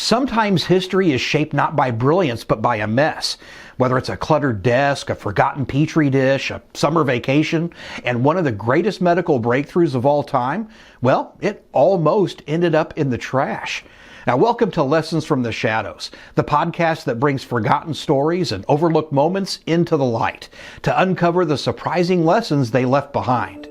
Sometimes history is shaped not by brilliance, but by a mess. Whether it's a cluttered desk, a forgotten petri dish, a summer vacation, and one of the greatest medical breakthroughs of all time, well, it almost ended up in the trash. Now, welcome to Lessons from the Shadows, the podcast that brings forgotten stories and overlooked moments into the light to uncover the surprising lessons they left behind.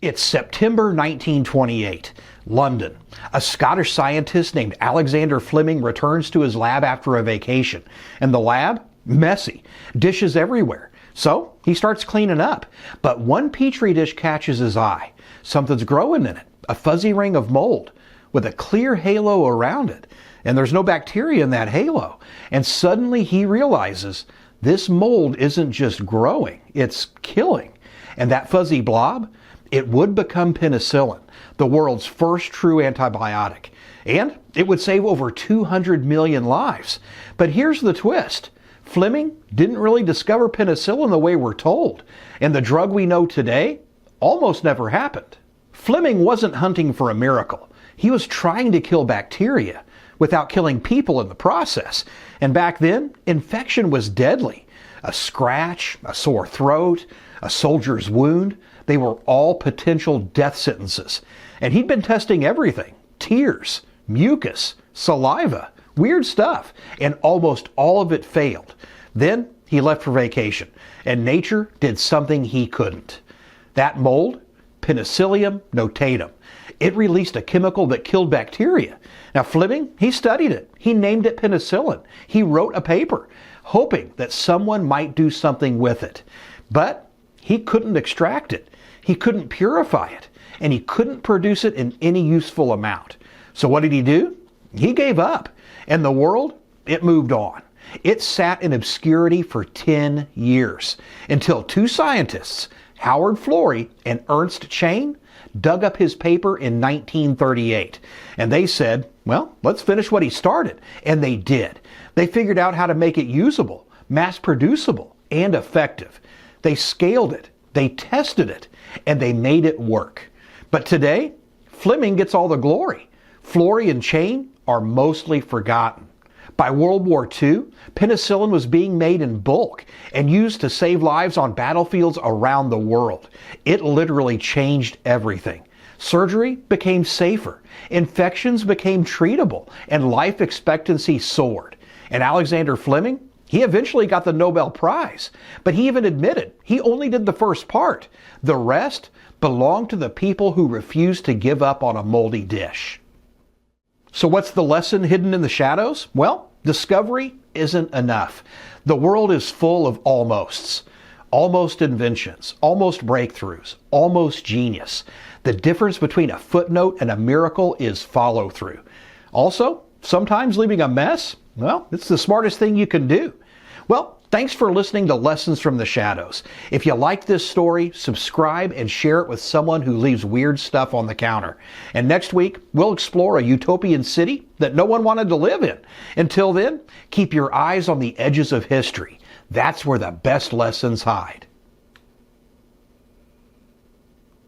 It's September 1928, London. A Scottish scientist named Alexander Fleming returns to his lab after a vacation. And the lab? Messy. Dishes everywhere. So he starts cleaning up. But one petri dish catches his eye. Something's growing in it. A fuzzy ring of mold with a clear halo around it. And there's no bacteria in that halo. And suddenly he realizes this mold isn't just growing, it's killing. And that fuzzy blob? It would become penicillin, the world's first true antibiotic. And it would save over 200 million lives. But here's the twist. Fleming didn't really discover penicillin the way we're told. And the drug we know today almost never happened. Fleming wasn't hunting for a miracle. He was trying to kill bacteria without killing people in the process. And back then, infection was deadly. A scratch, a sore throat, a soldier's wound, they were all potential death sentences. And he'd been testing everything. Tears, mucus, saliva, weird stuff. And almost all of it failed. Then he left for vacation. And nature did something he couldn't. That mold, Penicillium notatum. It released a chemical that killed bacteria. Now Fleming, he studied it. He named it penicillin. He wrote a paper, hoping that someone might do something with it. But he couldn't extract it. He couldn't purify it. And he couldn't produce it in any useful amount. So what did he do? He gave up. And the world, it moved on. It sat in obscurity for 10 years until two scientists, Howard Florey and Ernst Chain, dug up his paper in 1938. And they said, well, let's finish what he started. And they did. They figured out how to make it usable, mass producible, and effective. They scaled it, they tested it, and they made it work. But today, Fleming gets all the glory. Florey and Chain are mostly forgotten. By World War II, penicillin was being made in bulk and used to save lives on battlefields around the world. It literally changed everything. Surgery became safer, infections became treatable, and life expectancy soared. And Alexander Fleming? He eventually got the Nobel Prize, but he even admitted he only did the first part. The rest belonged to the people who refused to give up on a moldy dish. So what's the lesson hidden in the shadows? Well, discovery isn't enough. The world is full of almosts. Almost inventions, almost breakthroughs, almost genius. The difference between a footnote and a miracle is follow-through. Also, sometimes leaving a mess, well, it's the smartest thing you can do. Well, thanks for listening to Lessons from the Shadows. If you like this story, subscribe and share it with someone who leaves weird stuff on the counter. And next week, we'll explore a utopian city that no one wanted to live in. Until then, keep your eyes on the edges of history. That's where the best lessons hide.